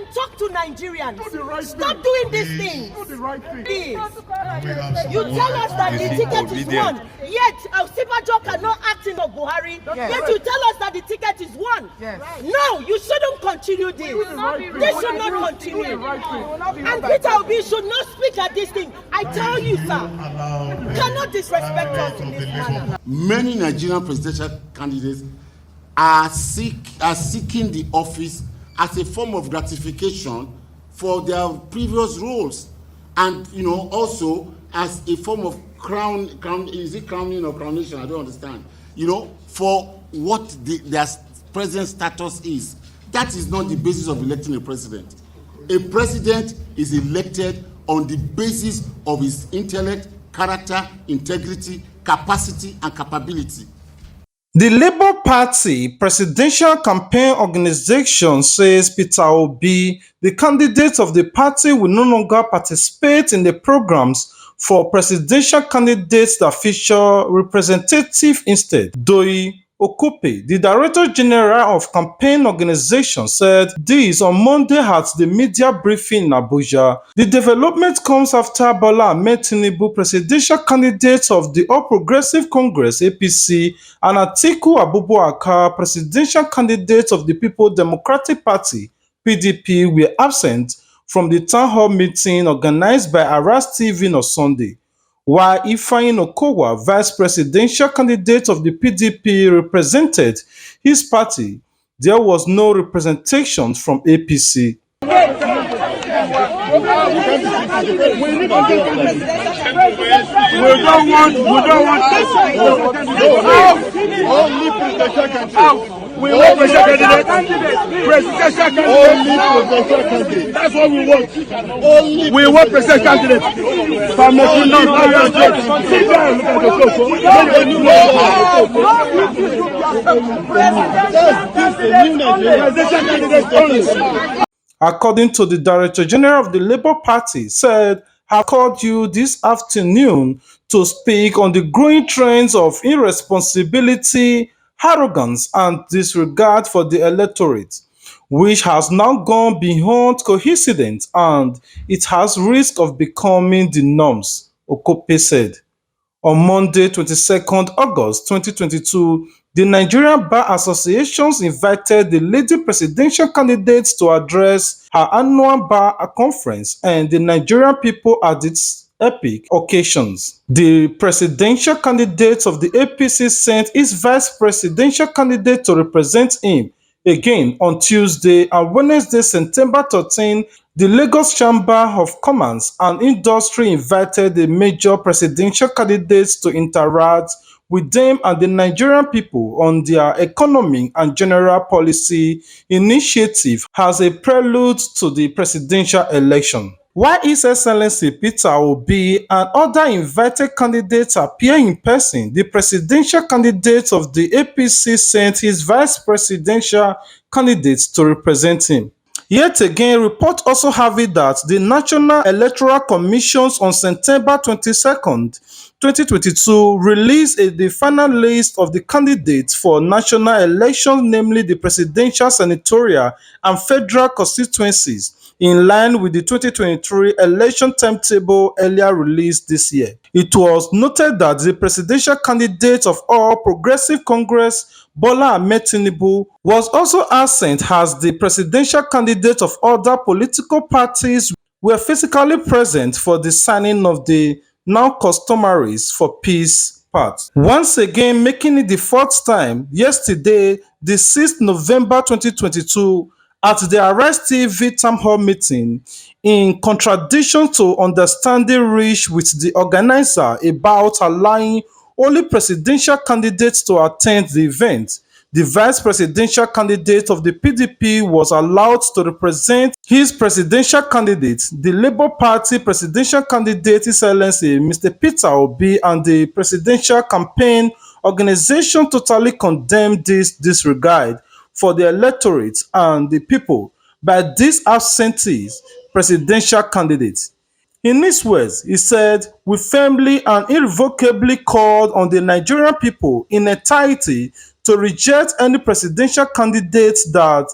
and talk to Nigerians. Stop doing these things. Please. You tell us that the ticket is won, yet Osibajo cannot act in Buhari. Yet you tell us that the ticket is won. No, you shouldn't continue this. This should not continue. And Peter Obi should not speak at this thing. I tell you, sir, you cannot disrespect us in this manner. Many Nigerian presidential candidates are seeking the office as a form of gratification for their previous roles, and also as a form of is it crowning or coronation? I don't understand. For what their present status is. That is not the basis of electing a president. A president is elected on the basis of his intellect, character, integrity, capacity, and capability. The Labour Party Presidential Campaign Organization says Peter Obi, the candidate of the party, will no longer participate in the programs for presidential candidates that feature representative instead. Doi Okupe, the Director General of Campaign Organization, said this on Monday at the media briefing in Abuja. The development comes after Bola Ahmed Tinubu, presidential candidate of the All Progressive Congress (APC), and Atiku Abubakar, presidential candidate of the People Democratic Party (PDP), were absent from the town hall meeting organized by Aras TV on Sunday. While Ifeanyi Okowa, vice presidential candidate of the PDP, represented his party, there was no representation from APC. We don't want we want presidential candidate. Presidential candidate. Only presidential candidate. That's what we want. Only we want presidential candidate. According to the Director General of the Labour Party, said, "I called you this afternoon to speak on the growing trends of irresponsibility, arrogance, and disregard for the electorate, which has now gone beyond coincidence and it has risk of becoming the norms," Okupe said. On Monday, 22nd August 2022, the Nigerian Bar Associations invited the leading presidential candidates to address her annual bar conference and the Nigerian people at its epic occasions. The presidential candidate of the APC sent his vice presidential candidate to represent him again on Tuesday and Wednesday, September 13. The Lagos Chamber of Commerce and Industry invited the major presidential candidates to interact with them and the Nigerian people on their economic and general policy initiative as a prelude to the presidential election. While His Excellency Peter Obi and other invited candidates appear in person, the presidential candidate of the APC sent his vice presidential candidates to represent him. Yet again, reports also have it that the National Electoral Commission on September 22nd, 2022 released the final list of the candidates for national elections, namely the presidential, senatorial, and federal constituencies, in line with the 2023 election timetable earlier released this year. It was noted that the presidential candidate of All Progressive Congress, Bola Ahmed Tinubu, was also absent as the presidential candidate of other political parties were physically present for the signing of the now customary for peace pact. Once again, making it the fourth time, yesterday, the 6th November 2022, at the Arise TV town hall meeting, in contradiction to understanding reached with the organizer about allowing only presidential candidates to attend the event, the vice presidential candidate of the PDP was allowed to represent his presidential candidate. The Labour Party presidential candidate, His Excellency Mr. Peter Obi, and the Presidential Campaign Organization totally condemned this disregard for the electorate and the people by these absentee presidential candidates. In his words, he said, "We firmly and irrevocably called on the Nigerian people in entirety to reject any presidential candidates that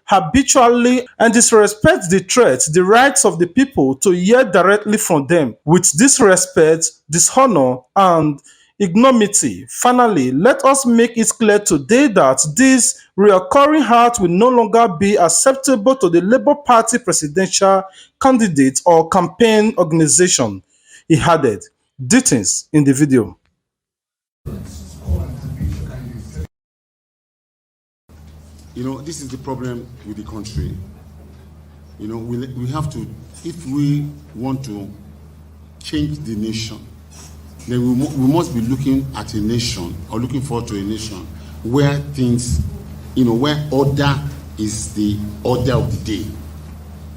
habitually and disrespect the threats, the rights of the people to hear directly from them with disrespect, dishonor, and ignominy. Finally, let us make it clear today that this recurring act will no longer be acceptable to the Labour Party presidential candidate or campaign organization, he added. Details in the video. This is the problem with the country. We have to, if we want to change the nation, then we must be looking at a nation, or looking forward to a nation where things, where order is the order of the day.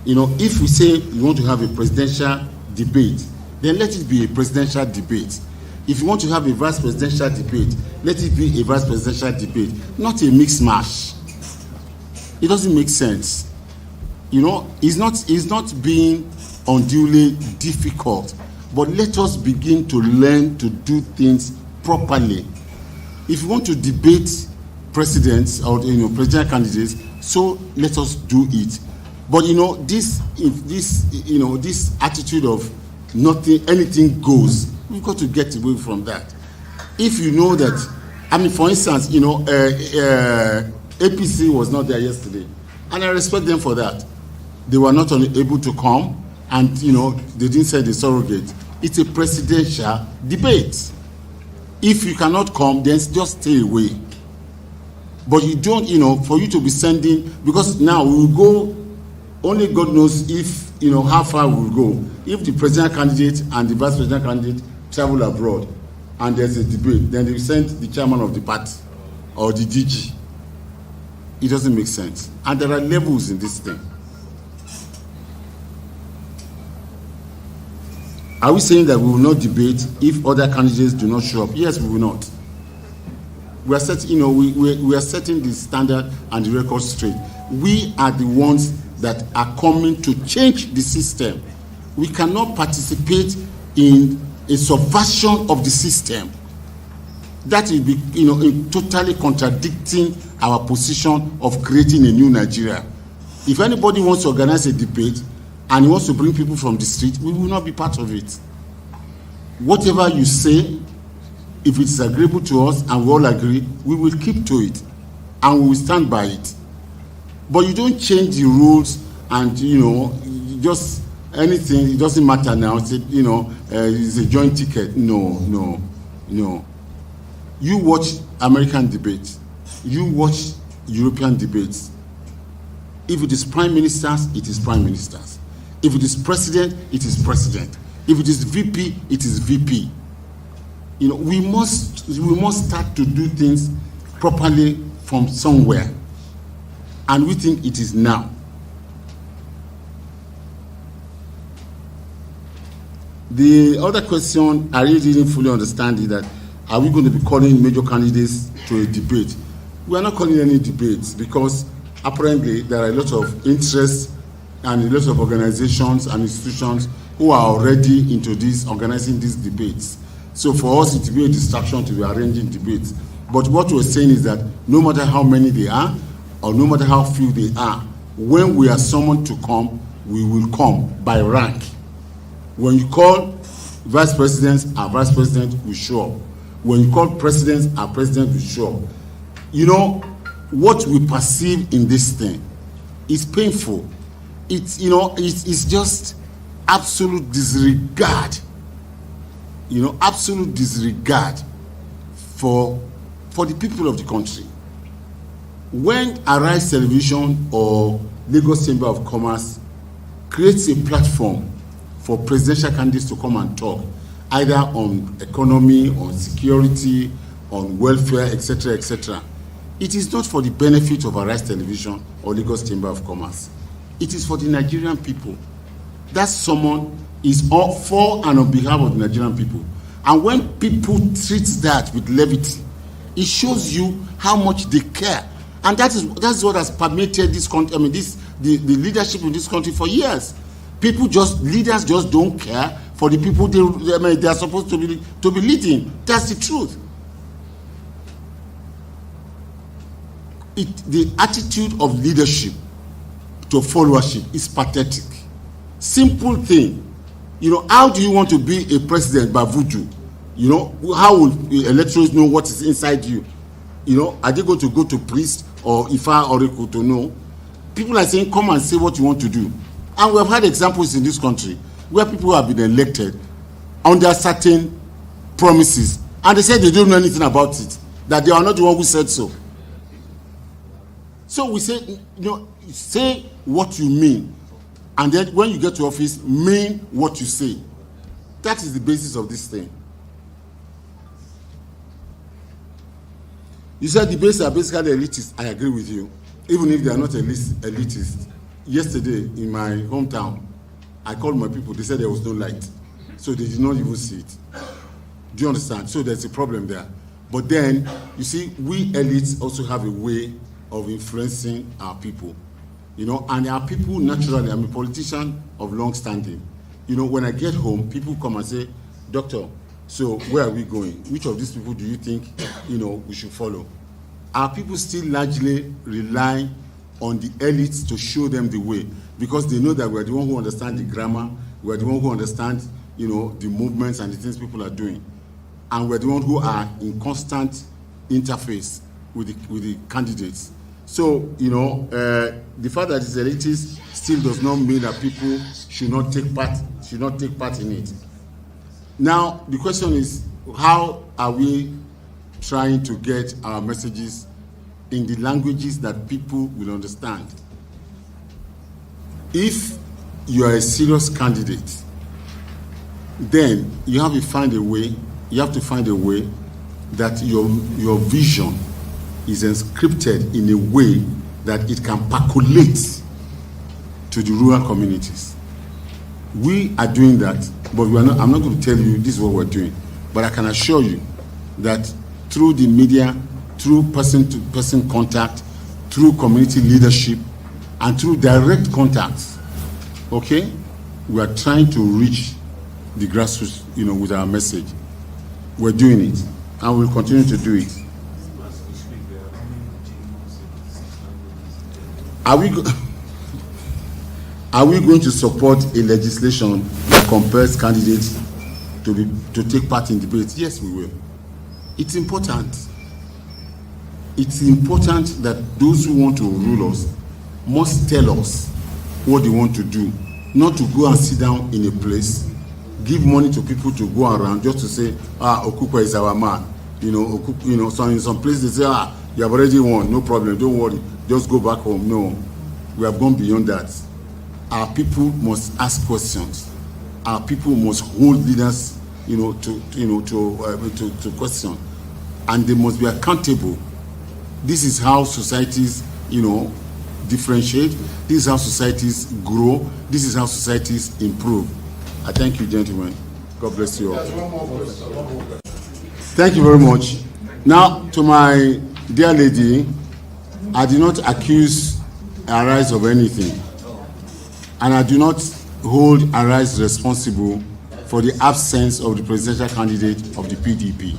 If we say we want to have a presidential debate, then let it be a presidential debate. If you want to have a vice presidential debate, let it be a vice presidential debate, not a mixed mash. It doesn't make sense. It's not being unduly difficult, but let us begin to learn to do things properly. If you want to debate presidents or presidential candidates, so let us do it. But this attitude of anything goes, we've got to get away from that. If you know that, for instance, APC was not there yesterday, and I respect them for that. They were not able to come, and they didn't send the surrogate. It's a presidential debate. If you cannot come, then just stay away. But you don't, for you to be sending, because now we will go, only God knows if, how far we will go. If the presidential candidate and the vice presidential candidate travel abroad and there's a debate, then they send the chairman of the party or the DG. It doesn't make sense. And there are levels in this thing. Are we saying that we will not debate if other candidates do not show up? Yes, we will not. We are setting, we are setting the standard and the record straight. We are the ones that are coming to change the system. We cannot participate in a subversion of the system. That will be, totally contradicting our position of creating a new Nigeria. If anybody wants to organize a debate and he wants to bring people from the street, we will not be part of it. Whatever you say, if it's agreeable to us and we all agree, we will keep to it and we will stand by it. But you don't change the rules and, just anything, it doesn't matter now. It's a joint ticket. No. You watch American debates. You watch European debates. If it is prime ministers, it is prime ministers. If it is president, it is president. If it is VP, it is VP. We must start to do things properly from somewhere. And we think it is now. The other question I really didn't fully understand is that, are we going to be calling major candidates to a debate? We are not calling any debates because apparently there are a lot of interests and a lot of organizations and institutions who are already into organizing these debates. So for us, it will be a distraction to be arranging debates. But what we're saying is that no matter how many they are, or no matter how few they are, when we are summoned to come, we will come by rank. When you call vice presidents, our vice president will show up. When you call presidents, our president will show up. What we perceive in this thing is painful. It's just absolute disregard. Absolute disregard for the people of the country. When Arise Television or Lagos Chamber of Commerce creates a platform for presidential candidates to come and talk, either on economy, on security, on welfare, etc., etc., it is not for the benefit of Arise Television or Lagos Chamber of Commerce. It is for the Nigerian people. That someone is all for and on behalf of the Nigerian people. And when people treat that with levity, it shows you how much they care. And that's what has permeated this country. The leadership in this country for years. Leaders just don't care for the people they are supposed to be leading. That's the truth. The attitude of leadership to followership is pathetic. Simple thing. You know, how do you want to be a president by voodoo? You know, how will electors know what is inside you? You know, are they going to go to priest or Ifa oracle to know? People are saying, come and say what you want to do. And we have had examples in this country where people have been elected under certain promises, and they said they don't know anything about it, that they are not the one who said so. So we say, you know, say what you mean, and then when you get to office, mean what you say. That is the basis of this thing. You said debates are basically elitist. I agree with you, even if they are not elitist. Yesterday in my hometown, I called my people. They said there was no light, so they did not even see it. Do you understand? So there's a problem there. But then, you see, we elites also have a way of influencing our people. You know, and our people naturally, I'm a politician of long standing. You know, when I get home, people come and say, Doctor, so where are we going? Which of these people do you think, you know, we should follow? Our people still largely rely on the elites to show them the way, because they know that we're the one who understand the grammar, we're the one who understand, you know, the movements and the things people are doing. And we're the one who are in constant interface with the candidates. So, you know, the fact that it's elitist still does not mean that people should not take part in it. Now, the question is, how are we trying to get our messages in the languages that people will understand? If you are a serious candidate, then you have to find a way that your vision is encrypted in a way that it can percolate to the rural communities. We are doing that, but I'm not going to tell you this is what we're doing, but I can assure you that through the media, through person-to-person contact, through community leadership, and through direct contacts, okay, we are trying to reach the grassroots, you know, with our message. We're doing it, and we'll continue to do it. Are we going to support a legislation that compels candidates to take part in debates? Yes, we will. It's important. It's important that those who want to rule us must tell us what they want to do, not to go and sit down in a place, give money to people to go around just to say, Okupa is our man. You know, so in some places they say, you have already won, no problem, don't worry, just go back home. No, we have gone beyond that. Our people must ask questions. Our people must hold leaders, to question, and they must be accountable. This is how societies, differentiate. This is how societies grow. This is how societies improve. I thank you, gentlemen. God bless you all. Thank you very much. Now, to my dear lady, I do not accuse Arise of anything, and I do not hold Arise responsible for the absence of the presidential candidate of the PDP.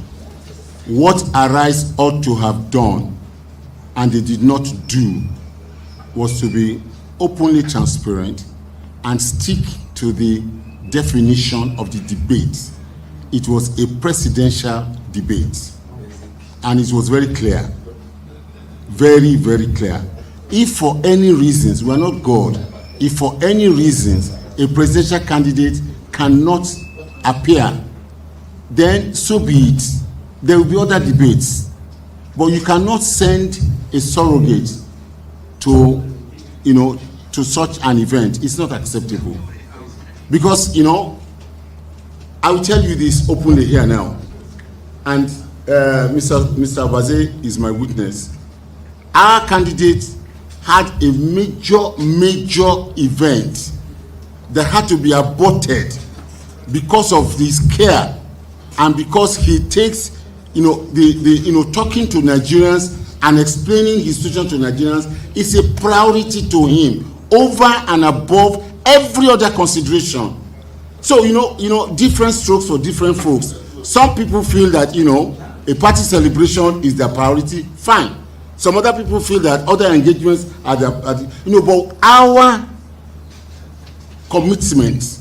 What Arise ought to have done, and they did not do, was to be openly transparent and stick to the definition of the debate. It was a presidential debate, and it was very clear, very, very clear. If for any reasons, we are not God, if for any reasons a presidential candidate cannot appear, then so be it. There will be other debates, but you cannot send a surrogate to such an event. It's not acceptable, because I will tell you this openly here now, and Mr. Baze is my witness. Our candidate had a major event that had to be aborted because of his care, and because he takes talking to Nigerians and explaining his situation to Nigerians is a priority to him over and above every other consideration. So different strokes for different folks. Some people feel that a party celebration is their priority. Fine. Some other people feel that other engagements are the but our commitment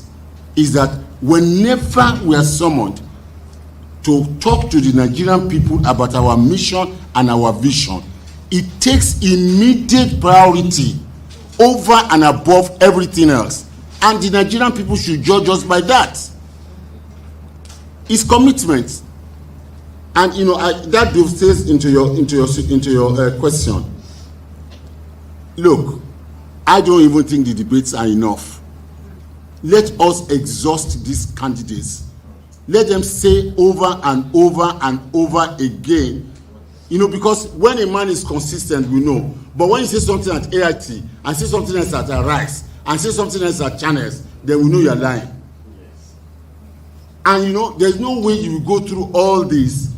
is that whenever we are summoned to talk to the Nigerian people about our mission and our vision, it takes immediate priority over and above everything else. And the Nigerian people should judge us by that. It's commitment. And that dovetails into your question. Look, I don't even think the debates are enough. Let us exhaust these candidates. Let them say over and over and over again. Because when a man is consistent, we know. But when you say something at AIT, and say something else at Rice, and say something else at Channels, then we know you're lying. Yes. And there's no way you will go through all this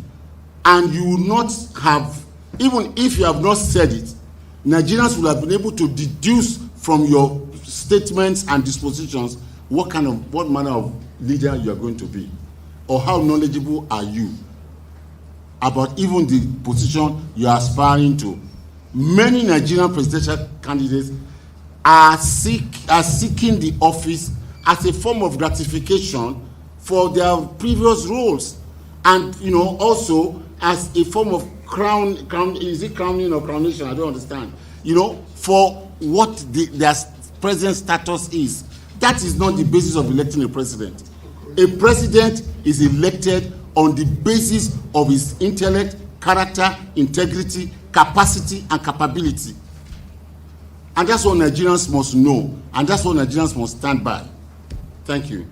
and you will not have, even if you have not said it, Nigerians will have been able to deduce from your statements and dispositions what manner of leader you are going to be, or how knowledgeable are you about even the position you are aspiring to. Many Nigerian presidential candidates are seeking the office as a form of gratification for their previous roles, and also as a form of crown. Is it crowning or coronation? I don't understand. For what their present status is. That is not the basis of electing a president. A president is elected on the basis of his intellect, character, integrity, capacity, and capability. And that's what Nigerians must know, and that's what Nigerians must stand by. Thank you.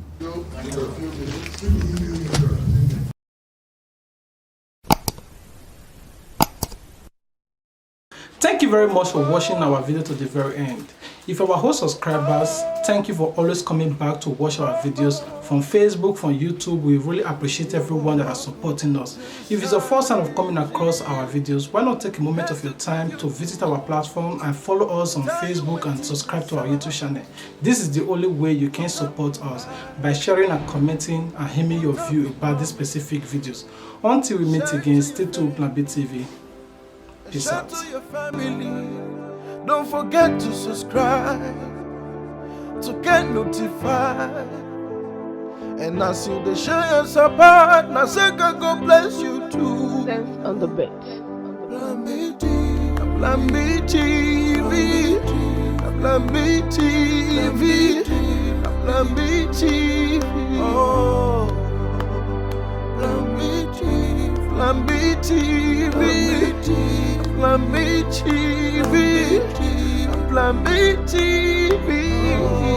Thank you very much for watching our video to the very end. If you are our subscribers, thank you for always coming back to watch our videos from Facebook, from YouTube. We really appreciate everyone that is supporting us. If it's the first time of coming across our videos, why not take a moment of your time to visit our platform and follow us on Facebook and subscribe to our YouTube channel. This is the only way you can support us, by sharing and commenting and giving your view about these specific videos. Until we meet again, stay tuned with Plan B TV. Peace out. Don't forget to subscribe to get notified. And as you they share your support, now say God bless you too. Sense on the bed. Plan B TV, Plan B TV, Plan B TV, Plan B TV. Oh, Plan B TV, Plan B TV. Plan B TV, Plan B TV.